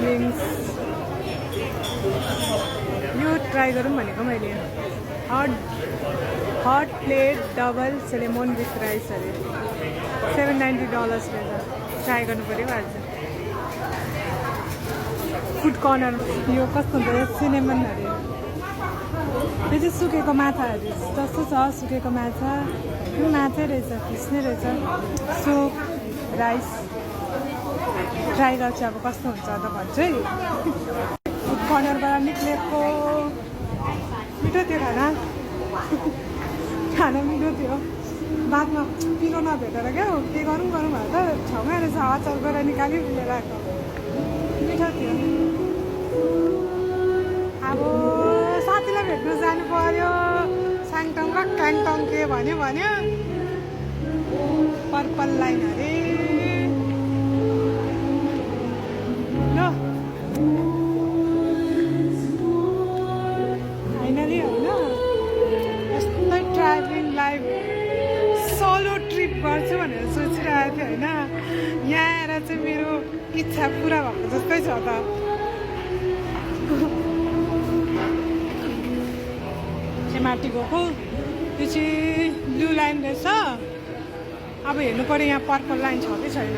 wings यो try गरौँ भनेको मैले हट प्लेट डबल सेलेमोन विथ राइस अरे $790 रहेछ ट्राई गर्नु पऱ्यो आज फुड कर्नर यो कस्तो हुन्छ सिनेमन अरे यो चाहिँ सुकेको माछा अरे जस्तो छ सुकेको माछा यो माछै रहेछ फिस नै रहेछ सुप राइस ट्राई गर्छु अब कस्तो हुन्छ त भन्छु है फुड कर्नरबाट निक्लेको मिठो थियो खाना मिठो थियो बादमा पिरो नभेटेर क्या के गरौँ भने त छेउमै रहेछ अचार गरेर निकाली लिएर आएको मिठो थियो अब साथीलाई भेट्नु जानु पर्यो साङटङ र काङटङ के भन्यो पर्पल लाइन अरे ल फाइनली होइन यस्तै ट्राभलिङ लाइफ सोलो ट्रिप गर्छु भनेर सोचिरहेको थिएँ होइन यहाँ आएर चाहिँ मेरो इच्छा पुरा भएको जस्तै छ त माथि गएको त्यो चाहिँ ब्लू लाइन रहेछ अब हेर्नु पऱ्यो यहाँ पर्पल लाइन छ कि छैन